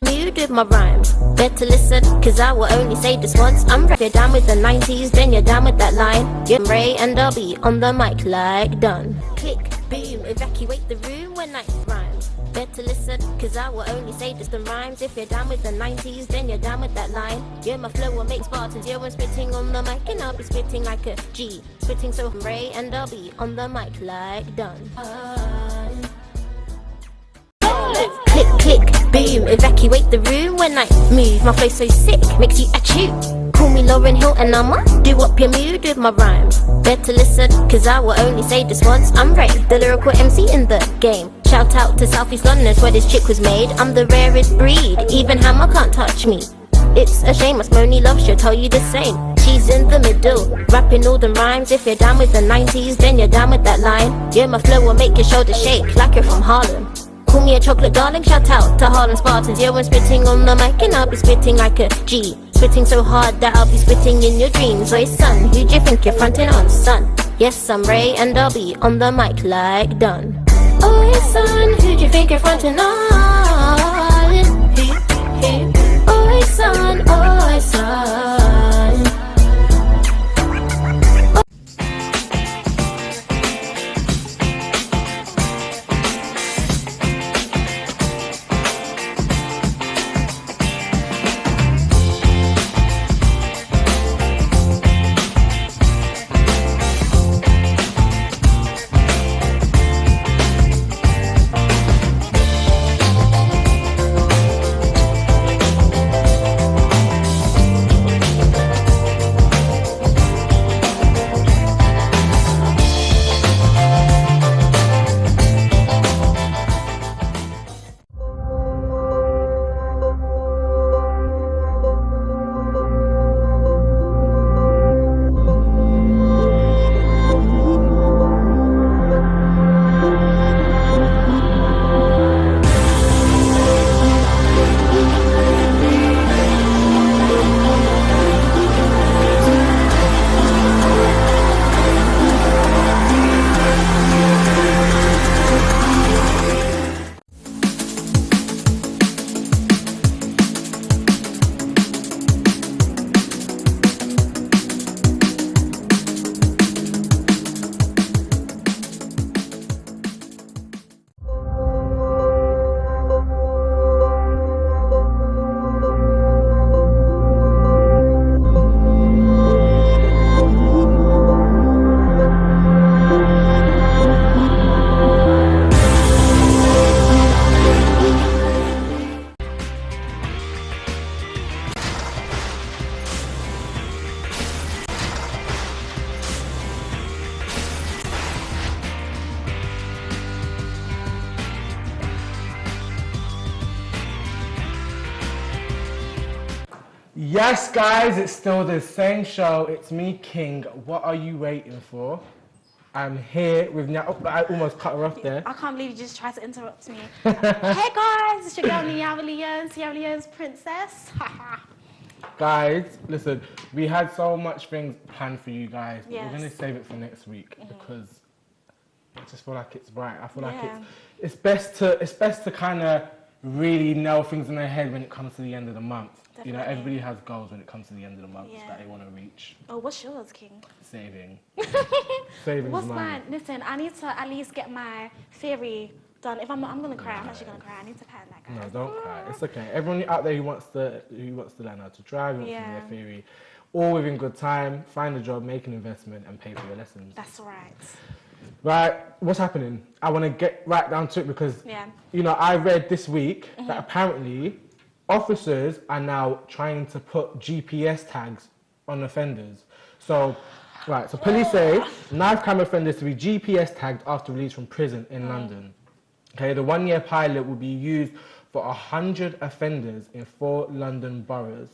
Mood with my rhymes, better listen, cause I will only say this once. I'm right. If you're down with the 90s, then you're down with that line. You're Ray and I'll be on the mic like done. Click, boom, evacuate the room when I rhymes. Better listen, cause I will only say this the rhymes. If you're down with the 90s, then you're down with that line. Yeah, my flow will make Spartans. Yeah, I'm spitting on the mic and I'll be spitting like a G. Spitting so I'm Ray and I'll be on the mic like done. Click, click, boom, evacuate the room when I move. My flow so sick, makes you achoo. Call me Lauren Hill and I'ma do up your mood with my rhymes. Better listen, cause I will only say this once. I'm Ray, the lyrical MC in the game. Shout out to South East London, where this chick was made. I'm the rarest breed, even Hammer can't touch me. It's a shame, my Smony love she'll tell you the same. She's in the middle, rapping all the rhymes. If you're down with the 90s, then you're down with that line. Yeah, my flow will make your shoulders shake like you're from Harlem. Call me a chocolate darling, shout out to Harlem Spartans. Yeah, I'm spitting on the mic and I'll be spitting like a G. Spitting so hard that I'll be spitting in your dreams. Oi son, who do you think you're fronting on, son? Yes, I'm Ray and I'll be on the mic like done. Oi son, who do you think you're fronting on? Oi son, oi son. Yes, guys, it's still the same show. It's me, King. What are you waiting for? I'm here with Nyawa. Oh, I almost cut her off there. I can't believe you just tried to interrupt me. Hey guys, it's your girl Nyawa, Sierra Leone's princess. Guys, listen, we had so much things planned for you guys, but Yes. we're going to save it for next week because I just feel like it's right. I feel like Yeah. it's best to kind of really nail things in their head when it comes to the end of the month. You know, Definitely. everybody has goals when it comes to the end of the month Yeah. that they want to reach. Oh, what's yours, King? Saving. Saving What's money. mine? Listen, I need to at least get my theory done. If I'm not, I'm gonna cry. I'm actually gonna cry. I need to pen that, guys. No, don't cry. It's okay. Everyone out there who wants to learn how to drive, who wants to do Yeah. their theory, all within good time, find a job, make an investment, and pay for your lessons. That's right. Right, what's happening? I want to get right down to it because, Yeah. you know, I read this week that apparently officers are now trying to put GPS tags on offenders. So, right, so police say knife crime offenders to be GPS tagged after release from prison in London. Okay, the 1-year pilot will be used for 100 offenders in 4 London boroughs.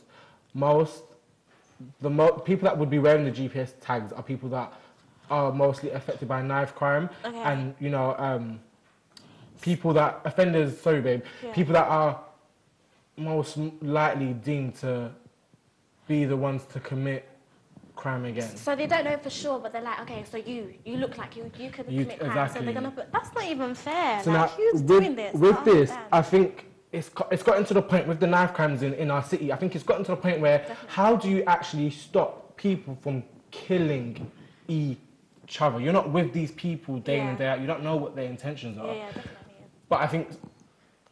People that would be wearing the GPS tags are people that are mostly affected by knife crime, Okay. and you know, people that offenders. Sorry, babe. Yeah. People that are most likely deemed to be the ones to commit crime again. So they don't know for sure, but they're like, okay, so you look like you could commit crime, so exactly. they're gonna put. That's not even fair. So like, now, who's doing this? with I don't this, understand. I think it's gotten to the point with the knife crimes in our city. I think it's gotten to the point where how do you actually stop people from killing each other? You're not with these people day in and day out. You don't know what their intentions are. Yeah, definitely. But I think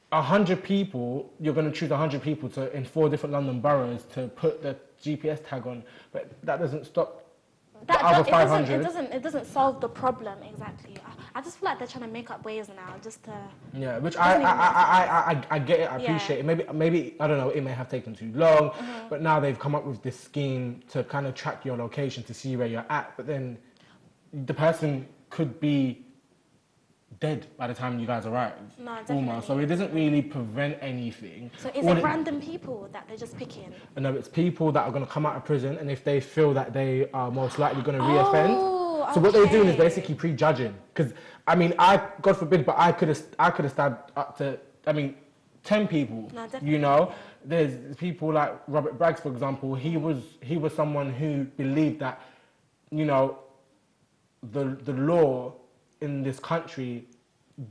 100 people, you're going to choose 100 people in 4 different London boroughs to put the GPS tag on, but that doesn't stop the other 500. It doesn't solve the problem exactly. I just feel like they're trying to make up ways now just to... Yeah, which I get it, I appreciate it. Maybe, I don't know, it may have taken too long, but now they've come up with this scheme to kind of track your location to see where you're at, but then the person could be dead by the time you guys arrive. No, definitely. Almost. So it doesn't really prevent anything. So is it random people that they're just picking? No, it's people that are going to come out of prison, and if they feel that they are most likely going to reoffend. So what they're doing is basically prejudging. Because, I mean, God forbid, but I could have stabbed up to, 10 people. No, definitely. You know? There's people like Robert Braggs, for example. He was someone who believed that, you know, the law in this country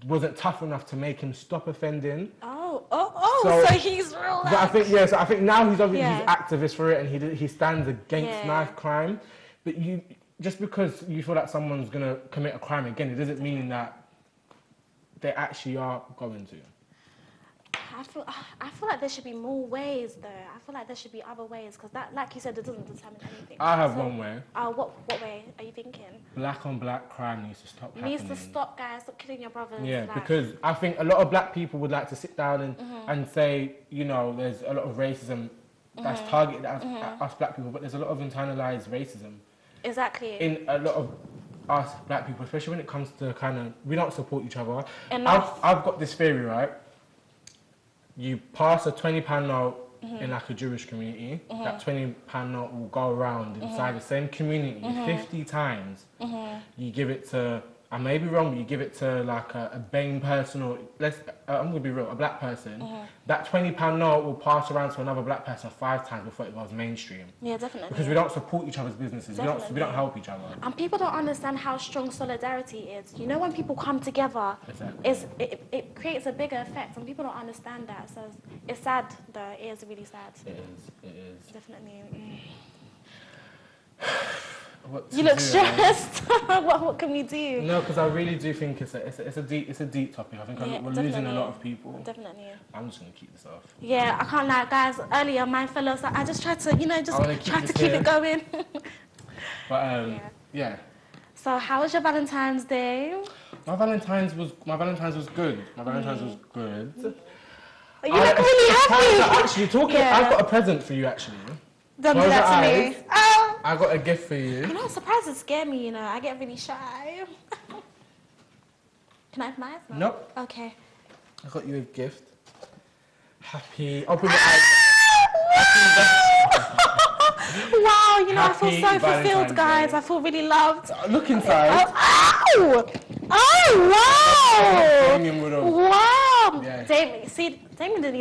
wasn't tough enough to make him stop offending. So he's real. But I think now he's obviously he's activist for it, and he stands against knife crime. But just because you feel that someone's gonna commit a crime again, it doesn't mean that they actually are going to. I feel like there should be more ways, though. I feel like there should be other ways, because that, like you said, it doesn't determine anything. I have one way. What way are you thinking? Black on black crime needs to stop happening. Needs to stop, guys. Stop killing your brothers. Yeah, because I think a lot of black people would like to sit down and say, you know, there's a lot of racism that's targeted at us black people, but there's a lot of internalized racism. Exactly. In a lot of us black people, especially when it comes to kind of, we don't support each other. Enough. I've got this theory, right? You pass a £20 note in like a Jewish community, that £20 note will go around inside the same community 50 times. You give it to, I may be wrong, but you give it to like a BAME person, or I'm gonna be real, a black person. That £20 note will pass around to another black person 5 times before it goes mainstream. Yeah, definitely. Because we don't support each other's businesses, we don't help each other. And people don't understand how strong solidarity is. You know, when people come together, it creates a bigger effect, and people don't understand that. So it's sad, though. It is really sad. It is. Definitely. You look stressed. Right? What can we do? No, because I really do think it's a deep topic. I think we're losing a lot of people. Definitely. I'm just gonna keep this off. Yeah, I can't lie, guys. Earlier, my fellows, I just tried to, keep it going. But yeah. So, how was your Valentine's Day? My Valentine's was good. My Valentine's was good. You look really happy. Actually, I've got a present for you. Actually. Don't do that to me. Oh. I got a gift for you. You know, surprises scare me, you know. I get really shy. Can I have mine? No? Nope. Okay. I got you a gift. Open your eyes. Wow, you know, I feel so fulfilled, guys. Day. I feel really loved. Look inside. Oh, wow. Damien would have. Wow. Yeah. Damien didn't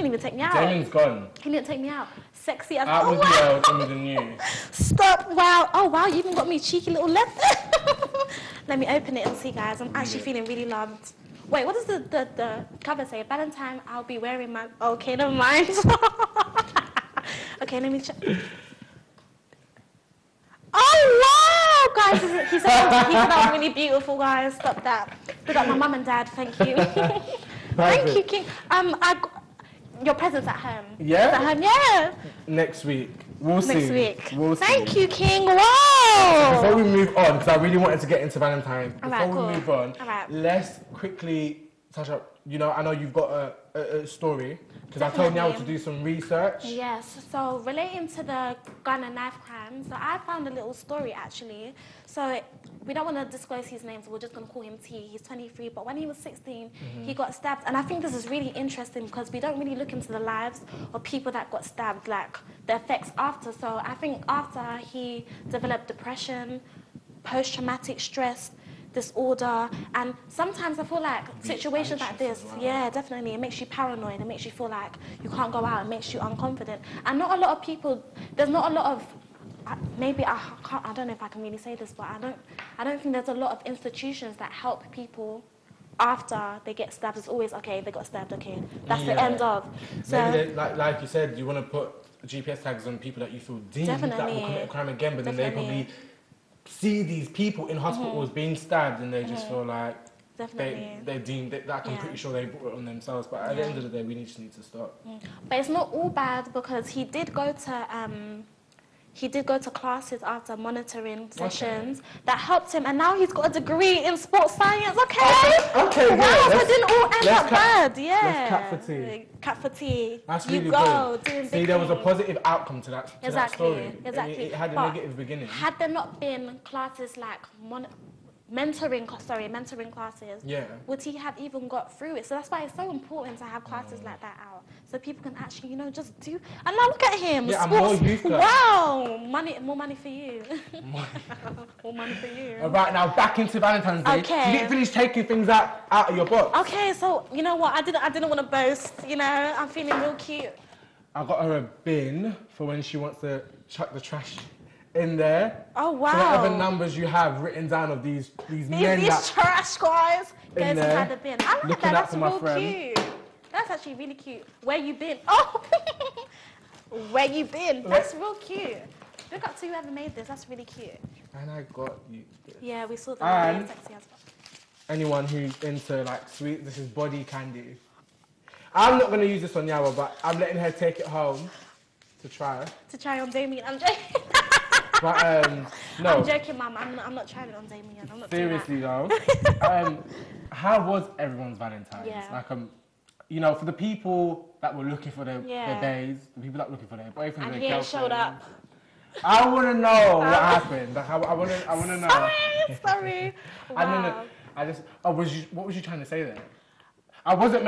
even take me out. Damien's gone. He didn't take me out. Sexy as out with the old and with the new. Stop! Wow! Oh wow! You even got me a cheeky little left. Let me open it and see, guys. I'm actually feeling really loved. Wait, what does the cover say? Valentine, I'll be wearing my. Okay, never mind. Okay, let me check. Oh wow, guys! He said I was really beautiful, guys. Stop that. Stood up my mum and dad. Thank you. Thank you, King. Your present's at home. Yeah? It's at home, yeah. Next week. We'll see. Next week. We'll see. Thank you, King. Wow. Before we move on, because I really wanted to get into Valentine's, All before we move on, right. Let's quickly touch up. You know, I know you've got a story, because I told Nyawa to do some research. Yes, so relating to the gun and knife crime, so I found a little story actually. So we don't want to disclose his name, so we're just going to call him T. He's 23, but when he was 16, he got stabbed. And I think this is really interesting because we don't really look into the lives of people that got stabbed, like the effects after. So I think after he developed depression, post-traumatic stress disorder, and sometimes I feel like situations like this, yeah, definitely, it makes you paranoid, it makes you feel like you can't go out, it makes you unconfident. And not a lot of people, there's not a lot of, maybe I don't know if I can really say this, but I don't think there's a lot of institutions that help people after they get stabbed, it's always, okay, they got stabbed, okay. That's the Yeah. end of. So Maybe they, like you said, you want to put GPS tags on people that you feel deemed that will Definitely. commit a crime again, but then they Definitely. probably see these people in hospitals being stabbed and they just feel like Definitely. they're deemed, like I'm Yeah. pretty sure they brought it on themselves, but at the end of the day, we just need to stop. But it's not all bad, because he did go to classes after monitoring sessions that helped him, and now he's got a degree in sports science. Okay. Okay, Wow, yeah, so it didn't all end up bad. Yeah. Let's cat for tea. Cat for tea. That's you really go, good. doing See, big there was a things. positive outcome to that story. Exactly. It had a But negative beginning. Had there not been classes like mentoring classes, Yeah. would he have even got through it? So that's why it's so important to have classes like that out, so people can actually, just do. And now look at him. Yeah, and sports. more youth clubs. Wow, more money for you. More money for you. All right, now back into Valentine's Day. Okay. You didn't finish taking things out of your box. Okay, so you know what? I didn't want to boast. I'm feeling real cute. I got her a bin for when she wants to chuck the trash in there. Oh wow. So whatever numbers you have written down of these men These that trash guys goes in there, inside the bin. I like looking that. out That's for my real friend. cute. That's actually really cute. Where you been? Oh, where you been? That's real cute. Look up to whoever made this. That's really cute. and I got you this. Yeah, we saw the And- sexy as well. Anyone who's into like sweet, this is body candy. I'm not gonna use this on Nyawa, but I'm letting her take it home to try. To try on Damien. I'm joking. But no. I'm joking, Mum. I'm not trying it on Damien. I'm not doing Seriously though, how was everyone's Valentine's? Yeah. Like, for the people that were looking for their Yeah. days, the people that were looking for their boyfriends, that. And their he ain't girlfriends. showed up. I want to know what happened. Like, I want to know. Sorry. Wow. What was you trying to say there? I wasn't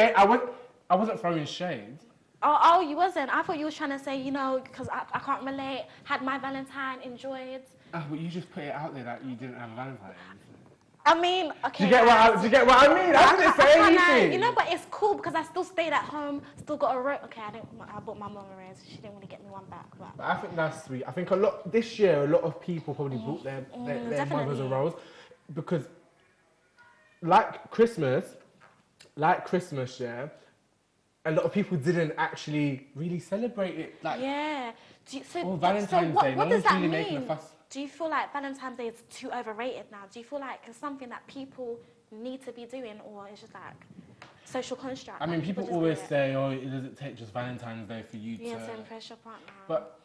throwing shade. Oh, you wasn't. I thought you was trying to say, because I can't relate. Had my Valentine, enjoyed. Oh, but you just put it out there that you didn't have a Valentine's. I mean, okay. Do you get what I mean? I didn't say anything. But it's cool because I still stayed at home, still got a rose. Okay, I bought my mum a rose. She didn't really get me one back. But I think that's sweet. I think this year, a lot of people probably bought their mothers a rose because, like Christmas, yeah, a lot of people didn't actually really celebrate it. yeah. Valentine's Day, What no does one's that really mean? making a fuss. Do you feel like Valentine's Day is too overrated now? Do you feel like it's something that people need to be doing, or it's just like social construct? I mean, like people just always do it? say, "Oh, it doesn't take just Valentine's Day for you Yeah, to." to impress your partner. But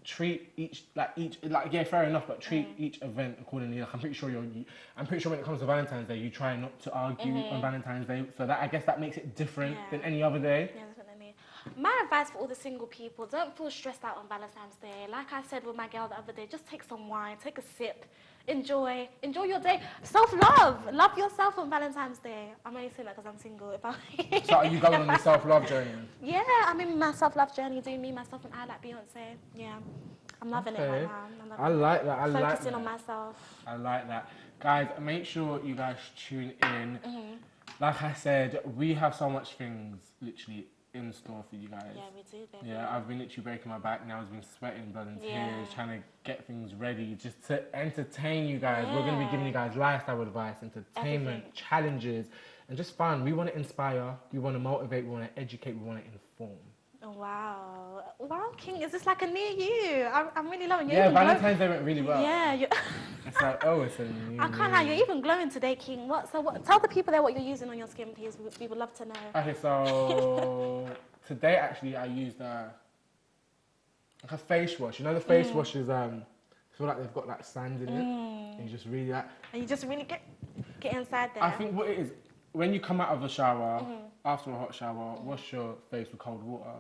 treat each, fair enough. But treat each event accordingly. Like, I'm pretty sure when it comes to Valentine's Day, you try not to argue on Valentine's Day. So I guess that makes it different than any other day. Yeah, definitely. My advice for all the single people, don't feel stressed out on Valentine's Day. Like I said with my girl the other day, just take some wine, take a sip, enjoy your day. Self-love. Love yourself on Valentine's Day. I'm only saying that because I'm single. So are you going on the self-love journey? Yeah, I'm in my self-love journey, doing me, myself, and I like Beyonce. Yeah, I'm loving it right now. I like that. Focusing on myself. I like that. Guys, make sure you guys tune in. Like I said, we have so much things literally in store for you guys. Yeah, we do, baby. Yeah, I've been literally breaking my back now. I've been sweating blood and tears, trying to get things ready just to entertain you guys. We're going to be giving you guys lifestyle advice, entertainment, challenges, and just fun. We want to inspire, we want to motivate, we want to educate, we want to inform. Wow. Wow, King, is this like a new you? I'm really loving you. Yeah, Valentine's Day went really well. Yeah. It's like, it's a new I can't lie, you're even glowing today, King. Tell the people there what you're using on your skin, please. We would love to know. Okay, so today actually I used like a face wash. You know the face washes feel like they've got like sand in it. And you just really And you just really get inside there. I think what it is, when you come out of a shower, after a hot shower, wash your face with cold water.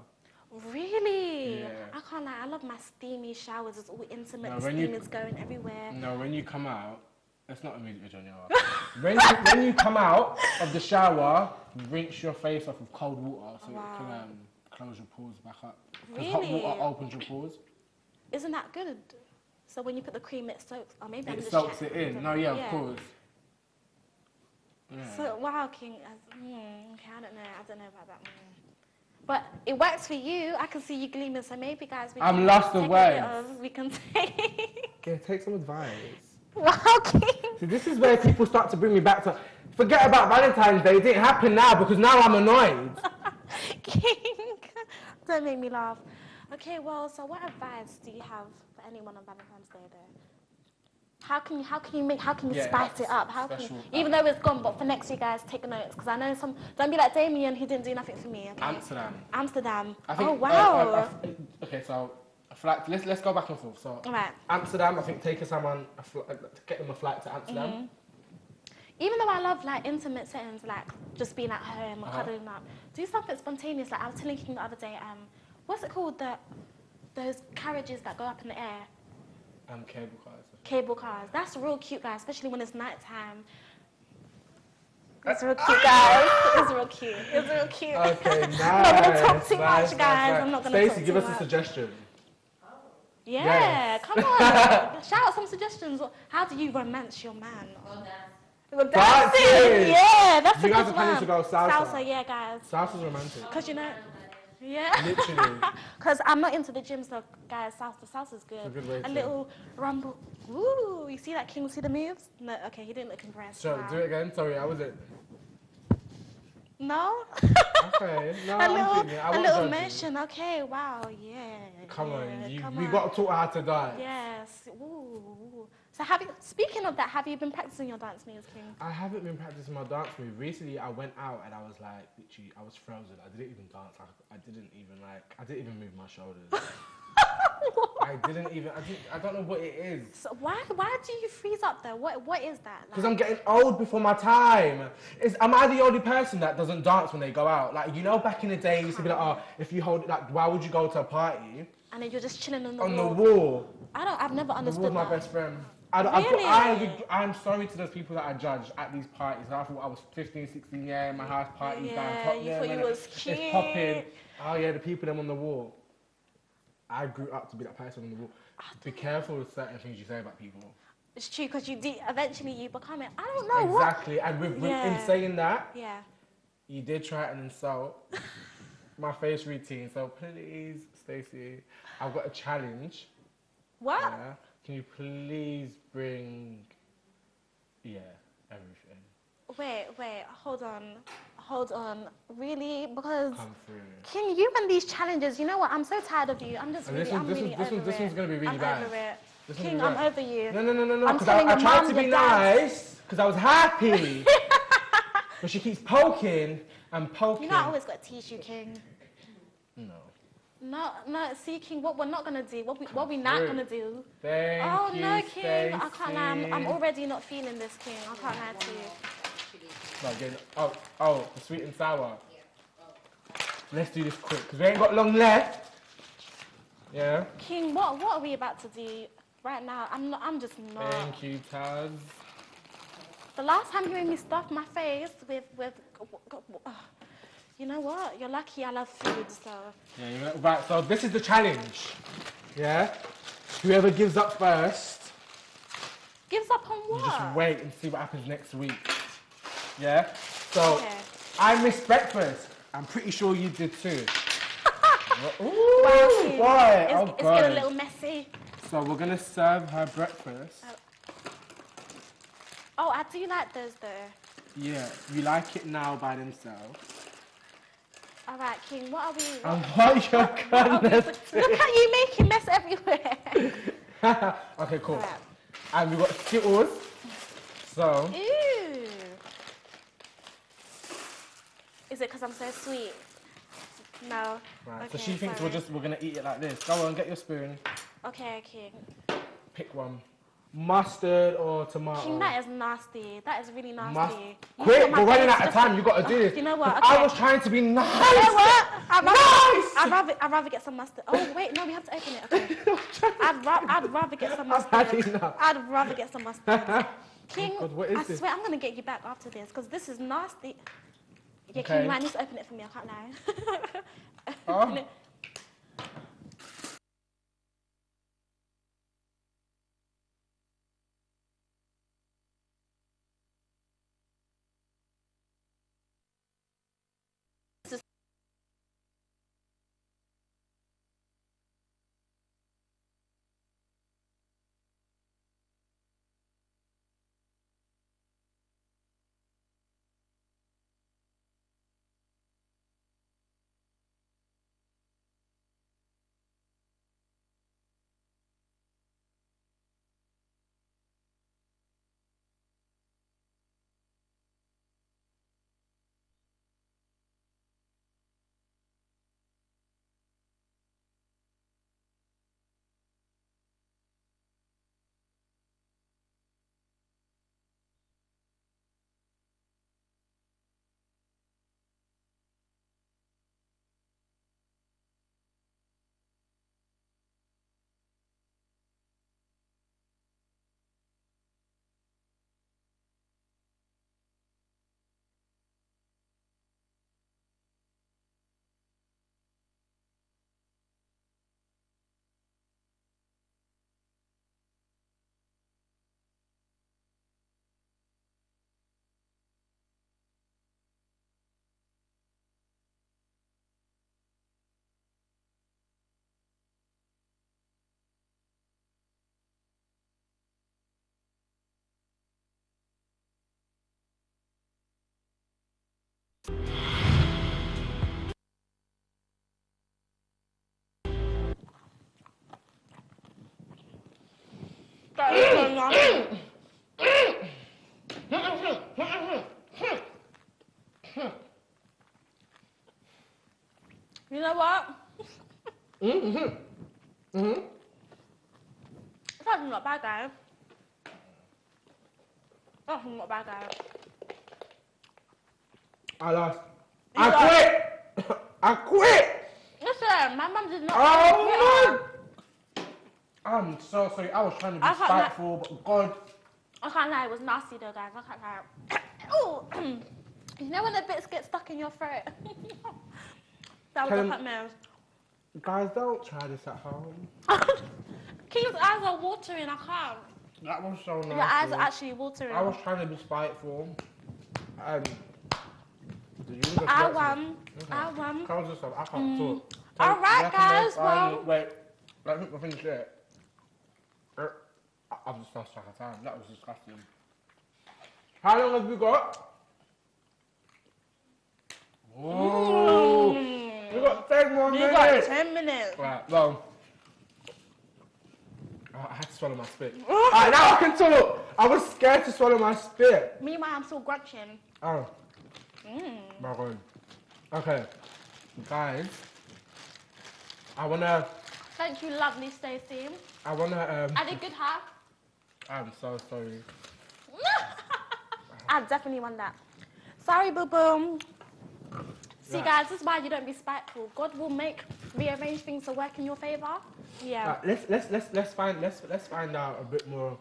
Really? Yeah. I can't lie, I love my steamy showers. It's all intimate, No, the when steam you- is going everywhere. No, when you come out, it's not a music video, when you come out of the shower, rinse your face off with cold water so it can close your pores back up. Because hot Really? water opens your pores. Isn't that good? So when you put the cream, it soaks. Or maybe I'm It just soaks it chatting. in. No, yeah, of course. Yeah. So wow, King. Okay, I don't know about that. But it works for you. I can see you gleaming. So maybe, guys, we I'm can lost take a away. bit of- We can take. Yeah, take some advice. Wow, King. See, this is where people start to bring me back to Forget about Valentine's Day. It didn't happen now because now I'm annoyed. King, don't make me laugh. Okay, well, so what advice do you have for anyone on Valentine's Day though? How can you Yeah, spice it up? How can special, even though it's gone, but for next year, guys, take notes because I know some. Don't be like Damien, he didn't do nothing for me. Okay? Amsterdam. I think, Oh wow. okay, so a flight. Let's go back and forth. So Right. Amsterdam, I think taking someone get them a flight to Amsterdam. Mm-hmm. Even though I love like intimate settings, like just being at home or cuddling up, do something spontaneous. Like I was telling King the other day, what's it called? Those carriages that go up in the air. Cable cars. Cable cars. That's real cute, guys, especially when it's nighttime. It's real cute, guys. It's real cute. It's real cute. Okay, nice. I'm not gonna talk too much, guys. I'm not gonna talk Stacey, too give us much. a suggestion. Yeah, Yes. come on. Shout out some suggestions. How do you romance your man? Well, dancing. Dancing. Yeah, that's You a guys good are planning one. to go salsa. Salsa, yeah, guys. Salsa's romantic. Because you know, yeah. Literally. Because I'm not into the gym, so guys, salsa's good. It's a good way to- little rumble. Ooh, you see that, King? See the moves? No, okay, he didn't look impressed. So Wow. do it again. Sorry, how was it? No? Okay. No, I'm thinking. I a won't little judge you. motion. Okay, wow, yeah. Come yeah, on, we got to taught how to dance. Yes. Ooh. So speaking of that, have you been practicing your dance moves, King? I haven't been practicing my dance move. Recently, I went out and I was like, literally, I was frozen. I didn't even dance. I didn't even move my shoulders. I don't know what it is. So why do you freeze up though? What is that? Because I'm getting old before my time. Am I the only person that doesn't dance when they go out? Like, you know, back in the day, you used to be like, oh, if you hold it, like, why would you go to a party? And then you're just chilling on the wall. I've never The understood wall's my that. best friend. Really? I'm sorry to those people that I judge at these parties. I thought I was 15, 16, yeah, in my house parties down top. You thought you was cute. It's popping. Oh yeah, the people them on the wall. I grew up to be that person on the wall. Be careful with certain things you say about people. It's true, because eventually you become it. I don't know Exactly, and in saying that, yeah. you did try and insult my face routine. So please, Stacey, I've got a challenge. What? Yeah. Can you please bring, everything? Wait, hold on. Really? Because Come through. King, you and these challenges, you know what? I'm so tired of you. I'm just really, I'm really over it. This one's gonna be really bad. Over it. This King, one's I'm over you. No. I'm Because telling I your tried mum, to be your dad. nice because I was happy. But she keeps poking and poking. You know I always got to teach you, King. No. No, see, King, what we're not gonna do, what we not gonna do. Thank you, no, King, Stacey. I can't lie. I'm already not feeling this, King. I can't lie to you. No, the sweet and sour. Let's do this quick because we ain't got long left. Yeah. King, what are we about to do right now? I'm just not. Thank you, Taz. The last time you made me stuff my face with you know what? You're lucky I love food, so. Yeah, right, so this is the challenge. Yeah? Whoever gives up first. Gives up on what? You just wait and see what happens next week. Yeah? So, Okay. I missed breakfast. I'm pretty sure you did too. Ooh, Wow, King. boy. It's getting a little messy. So we're going to serve her breakfast. Oh, I do like those though. Yeah, you like it now by themselves. All right, King, what are we... And what you're gonna do... Look at you making mess everywhere. Okay, cool. All right. And we've got Skittles. So... Ooh. Is it because I'm so sweet? No. Right, Okay, so she thinks sorry. we're gonna eat it like this. Go on, get your spoon. Okay, King. Pick one. Mustard or tomato? King, that is nasty. That is really nasty. You Quick, put my we're running face out of just time. You gotta do this. You know what? 'Cause Okay. I was trying to be nice. You know what? Nice! I'd rather get some mustard. Oh wait, no, we have to open it. Okay. I'd rather get some I've had mustard. enough. I'd rather get some mustard. King, God, what is I this? swear I'm gonna get you back after this because this is nasty. Yeah, King, Okay. you might need to open it for me. I can't lie. Oh. Open it. nasty. You know what? It's actually not bad, guys. Oh, not bad, guys. I lost. You I lost. quit. I quit. Listen, my mum did not. Oh no! I'm so sorry. I was trying to be I can't spiteful, but God. I can't lie, it was nasty though, guys. I can't lie. Oh, you know when the bits get stuck in your throat? That was a hot mess. Guys, don't try this at home. King's eyes are watering. I can't. That was so nasty. Your eyes are actually watering. I was trying to be spiteful. I won. Okay. I won. Calm yourself. I can't talk. All right, guys. Well, wait. Let me finish it. I've just lost track of time. That was disgusting. How long have we got? Oh, we got 10 more minutes. You got 10 minutes. Right, well. Oh, I had to swallow my spit. Alright, now I can talk. I was scared to swallow my spit. Meanwhile, I'm still grunching. Oh. My God. Okay. Guys. I wanna. Thank you, lovely Stacey. I wanna. I did good, huh? I'm so sorry. I definitely won that. Sorry, boo boo. See, Right. guys, this is why you don't be spiteful. God will rearrange things to work in your favor. Yeah. Let's find out a bit more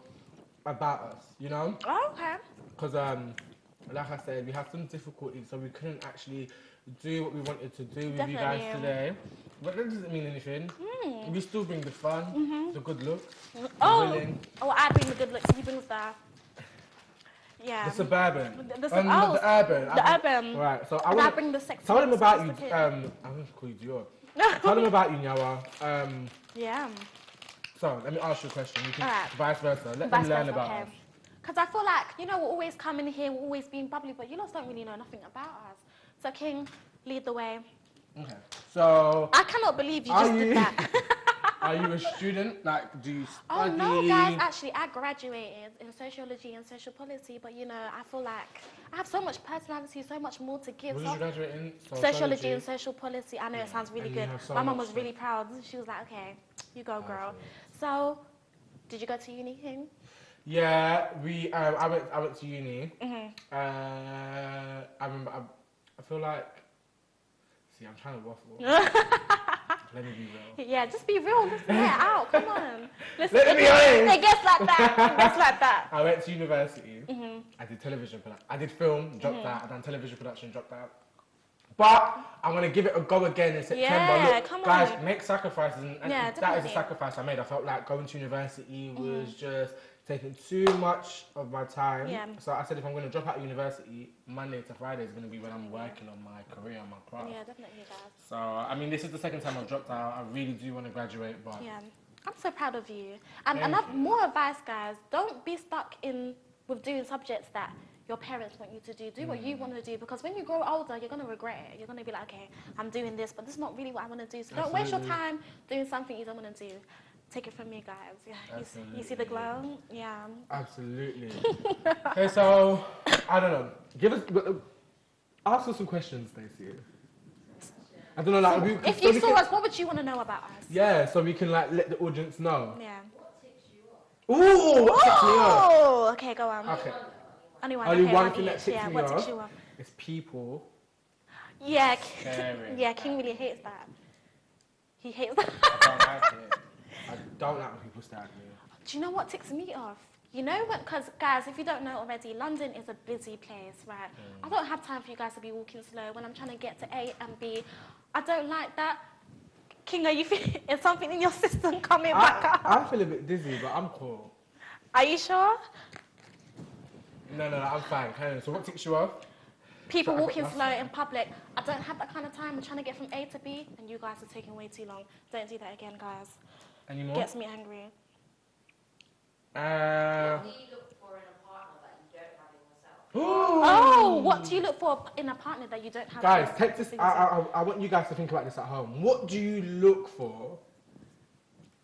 about us. You know? Oh, okay. Because like I said, we had some difficulties, so we couldn't actually do what we wanted to do with you guys today. But that doesn't mean anything. We still bring the fun, the good looks, the willing. Oh, I bring the good looks. He brings the. Yeah. The suburban. The urban. The urban. Right, so I bring the sexy. tell them about you. sophisticated. I'm going to call you Dior. Tell them about you, Nyawa. Yeah. So, let me ask you a question. You can, Alright. Vice versa. Let Vice them learn versa, about okay. us. Because I feel like, you know, we're always coming here, we're always being bubbly, but you lot don't really know nothing about us. So, King, lead the way. Okay. So, I cannot believe you just did that. are you a student? Like, do you Oh, study? no, guys. Actually, I graduated in sociology and social policy, but, you know, I feel like I have so much personality, so much more to give. What did you graduate in? Sociology and social policy. I know it sounds really And you good. have so My mum much was really proud. She was like, okay, you go, girl. So, did you go to uni, King? Yeah, I went to uni. I remember. I feel like. See, I'm trying to waffle. Let me be real. Yeah, just be real. Let's get it out. Come on. Listen, Let me be honest. It gets like that. It gets like that. I went to university. I did television. I did film. Dropped out. I done television production. Dropped out. But I'm gonna give it a go again in September. Yeah, Look, come guys, on. make sacrifices, and Yeah, that is definitely. a sacrifice I made. I felt like going to university was just taking too much of my time. Yeah. So I said, if I'm gonna drop out of university, Monday to Friday is gonna be when I'm working on my career, on my craft. Yeah, definitely, guys. So I mean, this is the second time I've dropped out. I really do want to graduate, but Yeah, I'm so proud of you. And Thank you. more advice, guys. Don't be stuck with doing subjects that your parents want you to do. Do what you want to do, because when you grow older, you're going to regret it. You're going to be like, okay, I'm doing this, but this is not really what I want to do. So don't waste your Absolutely. time doing something you don't want to do. Take it from me, guys. Yeah, you see the glow? Yeah. absolutely. Okay, so I don't know. Ask us some questions, Stacey. I don't know, like If you saw us, what would you want to know about us? Yeah, so we can like let the audience know. Yeah. Ooh, what ticks me off? Oh, okay, go on. Okay. Only one. Only okay, one thing that each. ticks Yeah, me what off. ticks you off? It's people. Yeah, Caring. yeah, King really hates that. He hates that. I don't like it. I don't like when people stare at me. Do you know what ticks me off? You know what? Because, guys, if you don't know already, London is a busy place, right? I don't have time for you guys to be walking slow when I'm trying to get to A and B. I don't like that. King, are you feeling, is something in your system coming back up? I feel a bit dizzy, but I'm cool. Are you sure? No, I'm fine. Carry on. So what ticks you off? People So I walking got slow in public. I don't have that kind of time. I'm trying to get from A to B, and you guys are taking way too long. Don't do that again, guys. Any more? Gets me angry. What do you look for in a partner that you don't have in yourself? Oh, what do you look for in a partner that you don't have? Guys, in take this. I want you guys to think about this at home. What do you look for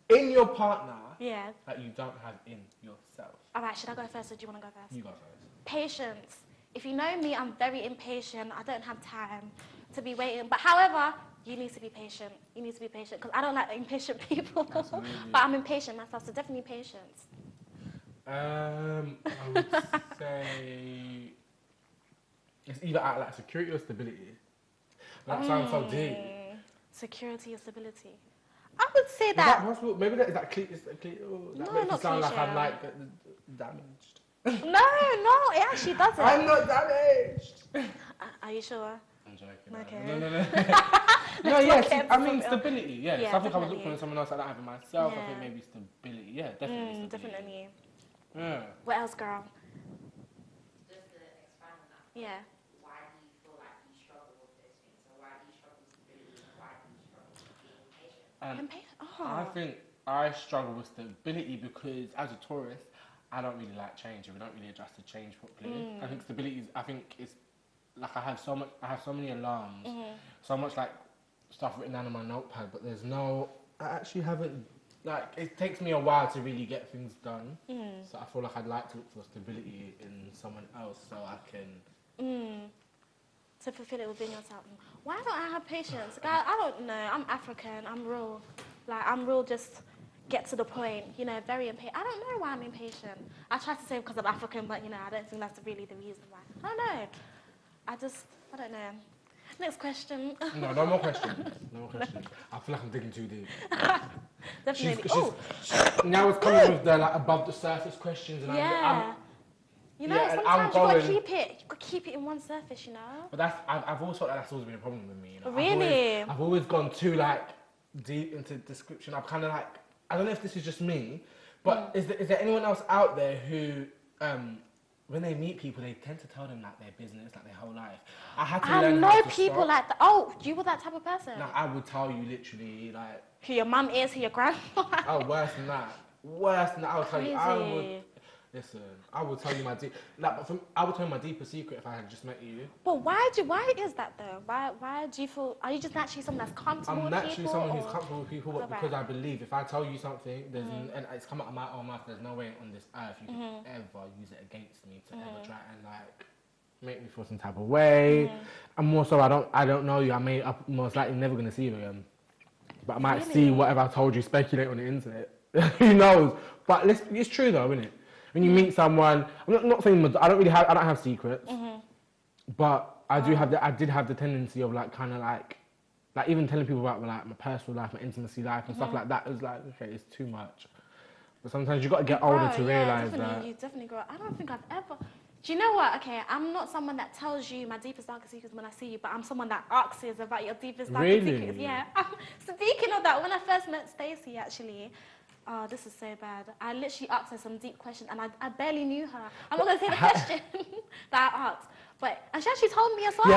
in your partner Yeah. that you don't have in yourself? All right, should I go first or do you want to go first? You go first. Patience. If you know me, I'm very impatient. I don't have time to be waiting. But however, you need to be patient. You need to be patient because I don't like impatient people. Absolutely. But I'm impatient myself, so definitely patience. I would say it's either at like security or stability. That sounds so deep. Security or stability. I would say Is that that. possible? Maybe that is that cliche. That No, makes not it sound like cliche. I'm like damaged. No, it actually doesn't. I'm not damaged. Are you sure? I'm joking. Okay. No. No, Let's yes. look at I mean something else. stability. Yeah, Yeah, something I would look definitely. for in someone else that I have in myself. I Yeah. think maybe stability. Yeah, definitely. Stability. Definitely. Yeah. What else, girl? Just to expand on that, Yeah. why do you feel like you struggle with those things? So why do you struggle with stability and why do you struggle with being patient? Impatient. I Oh. think I struggle with stability because as a tourist, I don't really like change. We don't really adjust to change properly. I think stability is. I think it's like I have so many alarms, so much like stuff written down on my notepad, but there's no. I actually haven't. Like it takes me a while to really get things done. So I feel like I'd like to look for stability in someone else so I can. To fulfill it within yourself. Why don't I have patience? Guys, I don't know. I'm African. I'm real. Like, I'm real just get to the point. You know, very impatient. I don't know why I'm impatient. I try to say because I'm African, but, you know, I don't think that's really the reason why. I don't know. I don't know. Next question. No more questions. No more questions. I feel like I'm digging too deep. Definitely. Now it's coming with the like above the surface questions, and Yeah. You know, Yeah, and sometimes I'm you gotta going- keep it in one surface, you know? But I've always thought that's always been a problem with me. You know? Really? I've always gone too like deep into description. I've kind of like I don't know if this is just me, but is there anyone else out there who when they meet people they tend to tell them like their business, like their whole life? I had to I learn know how to people stop. like that. Oh, you were that type of person? Like, I would tell you literally like Who your mum is, who your grandma. oh worse than that. I would tell you I would. Crazy. Listen, I will tell you my I would tell you my deepest secret if I had just met you. But why is that though? Why do you feel? Are you just naturally someone that's comfortable I'm with naturally people? someone who's or- comfortable with people, but Alright. because I believe if I tell you something, and it's come out of my own mouth, there's no way on this earth you can ever use it against me to ever try and like make me feel some type of way. And more so, I don't know you. I'm most likely never gonna see you again, but I might see whatever I told you speculate on the internet. Who knows? But it's true though, isn't it? When you meet someone, I'm not saying I don't have secrets, but I did have the tendency of like kind of like even telling people about like my personal life, my intimacy life and stuff like that. It was like okay, it's too much. But sometimes you got to get older to realize that. You definitely grow. I don't think I've ever. Do you know what? Okay, I'm not someone that tells you my deepest, darkest secrets when I see you, but I'm someone that asks you about your deepest, darkest Really? secrets. Yeah. Speaking of that, when I first met Stacey, actually, oh, this is so bad. I literally asked her some deep questions, and I barely knew her. I'm not gonna say the question that I asked, and she actually told me as well.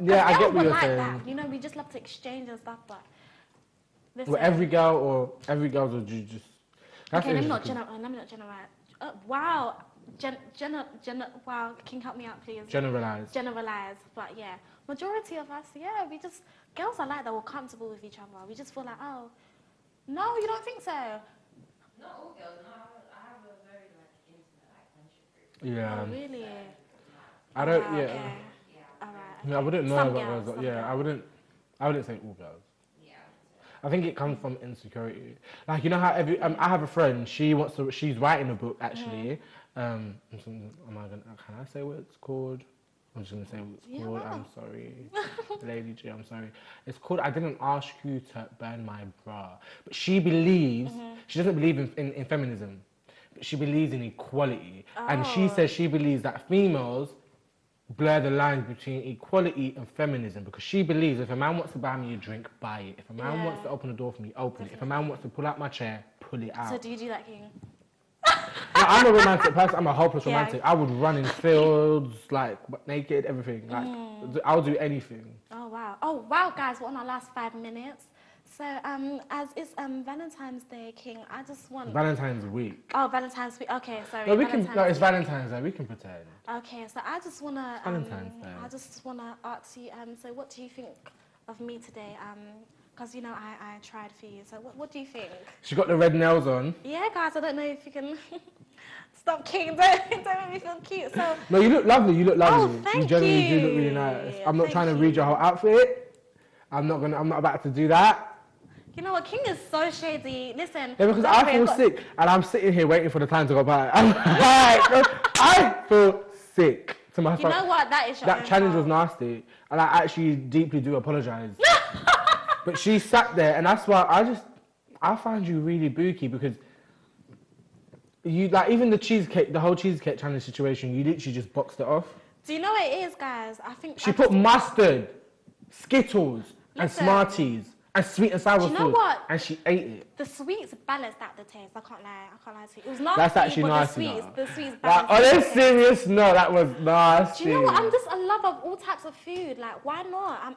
Yeah, I get Girls what were you're like saying. that. You know, we just love to exchange and stuff, but. Listen. Well, every girl would you just. That's Okay, let me not interesting. generalize. Wow. Wow, can you help me out, please? Generalize. Generalize, but yeah. Majority of us, yeah, girls are like that, we're comfortable with each other. We just feel like, oh, no, you don't think so? Not all girls, no, I have a very like intimate like friendship group. Yeah. Oh, really? I don't. Wow, Yeah. okay. All right. Yeah, I wouldn't know Some about girls, girls. some Yeah, girls. I wouldn't say all girls. Yeah. I think it comes from insecurity. Like you know how I have a friend. She's writing a book actually. Can I say what it's called? I'm just gonna say what it's called. wow. I'm sorry, Lady G. I'm sorry. It's called I Didn't Ask You to Burn My Bra. But she believes she doesn't believe in feminism, but she believes in equality. And she says she believes that females blur the lines between equality and feminism because she believes if a man wants to buy me a drink, buy it. If a man wants to open the door for me, open it. If a man wants to pull out my chair, pull it out. So do you do that, King? No, I'm a romantic person. I'm a hopeless Yeah. romantic. I would run in fields, like naked, everything. Like I'll do anything. Oh, wow, guys, we're on our last 5 minutes. So, as it's Valentine's Day, King, I just want... Valentine's week. Oh, Valentine's Week. Okay, sorry. No, we can. Valentine's No, it's Week. Valentine's Day. We can pretend. Okay, so I just want to... Valentine's Day. I just want to ask you, so what do you think of me today? Because, you know, I tried for you. So what do you think? She got the red nails on. Yeah, guys, I don't know if you can... Stop, King. Don't make me feel cute. So... No, you look lovely. You look lovely. Oh, thank you genuinely you. do look really nice. I'm not Thank trying to you. read your whole outfit. I'm not about to do that. You know what? King is so shady. Listen. Yeah, because I feel sick. And I'm sitting here waiting for the time to go by. I'm like, I feel sick to my You know what? That is your That own challenge was fault. nasty. And I actually deeply do apologise. But she sat there, and that's why I find you really booky, because you, like, even the whole cheesecake challenge situation, you literally just boxed it off. Do you know what it is, guys? I think... She put mustard, Skittles, and Listen. Smarties, and sweet and sour Do you know sauce, what? and she ate it. The sweets balanced out the taste. I can't lie to you. It was nasty, That's actually but nasty. the sweets Like, balanced on out a the taste. serious note, that was nasty. Do you know what? I'm just a lover of all types of food. Like, why not?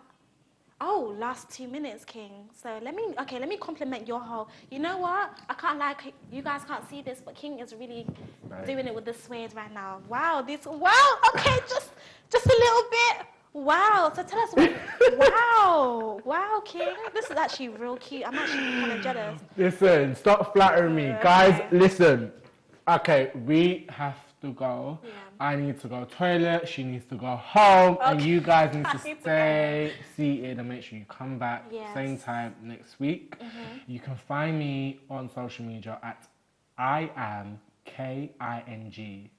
Oh, last 2 minutes, King. So let me compliment your whole... You know what? I can't lie, you guys can't see this, but King is really doing it with the suede right now. Wow, okay, just a little bit. Wow, so tell us wow, King. This is actually real cute. I'm actually kind of jealous. Listen, stop flattering me. Guys, listen. Okay, we have to go. Yeah. I need to go toilet, she needs to go home, and you guys need to stay seated and make sure you come back same time next week. You can find me on social media at I am KingAlore.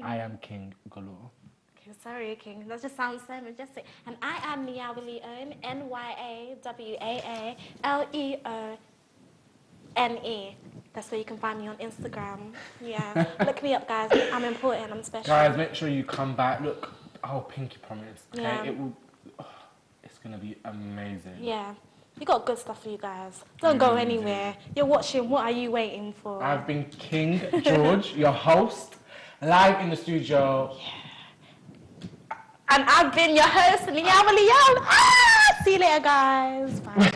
I am King Galore. Okay, sorry, King. That just sounds so majestic. And I am Nyawa Leone, NYAWALEONE. That's where you can find me on Instagram. Yeah, look me up, guys. I'm important. I'm special. Guys, make sure you come back. Look, pinky promise. Okay, Yeah. it will. It's gonna be amazing. Yeah, we got good stuff for you guys. Don't go anywhere. You're watching. What are you waiting for? I've been King George, your host, live in the studio. And I've been your host, Nyawa Leone. See you later, guys. Bye.